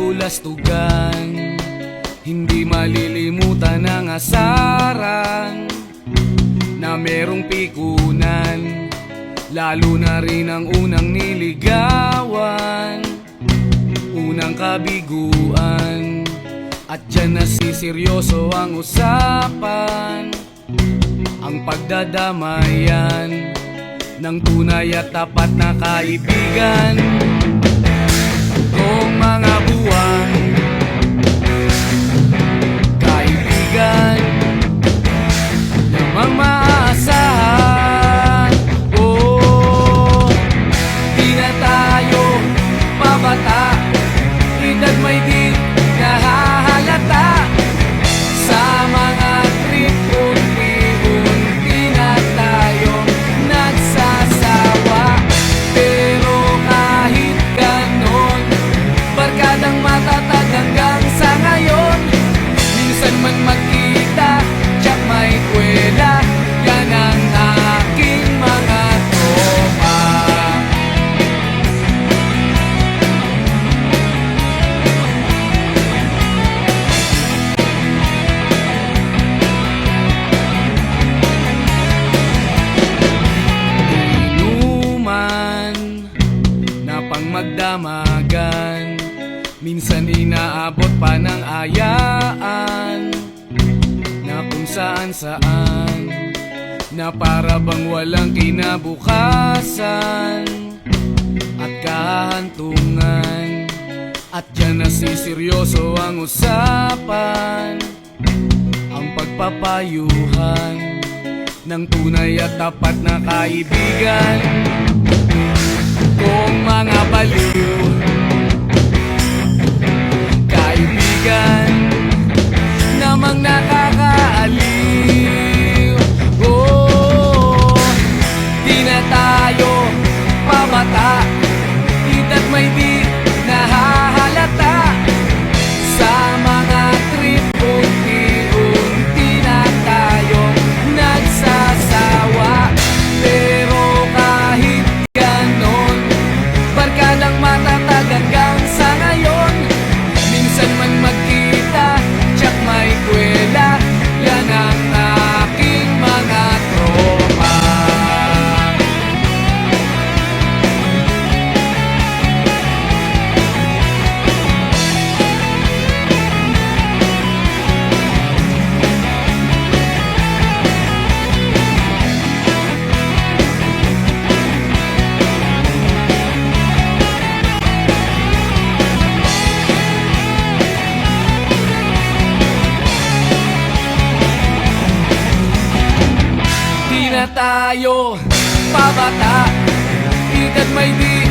kabulastugan, hindi malilimutan ang asaran na merong pikunan, lalo na rin ang unang niligawan, unang kabiguan. At dyan nasiseryoso ang usapan, ang pagdadamayan ng tunay at tapat na kaibigan. Kung mga buwan, kaibigan namang maaasahan. Oh, di na tayo pabata, edad may di nahahalata. Sa mga trip, unti-unti na tayo nagsasawa. Pero kahit ganon, barkadang matatag hanggang sa ngayon. Minsan man magkita, tsak may kwela, yan ang aking mga tropa. Inuman na pang magdamagan, minsan inaabot pa ng ayaan na kung saan-saan, na para bang walang kinabukasan at kahantungan. At dyan nasiseryoso ang usapan, ang pagpapayuhan ng tunay at tapat na kaibigan. Kung mga baliw, kaibigan namang nakakaaliw. Oh, di na tayo pabata, edad may di nahahalata. Sa mga trip, unti-unti na tayo nagsasawa. Pero kahit ganon, barkadang matatag hanggang sa ngayon. Minsan man magkita, tsak may kwela, yan ang aking mga tropa. Di na tayo pabata, edad may di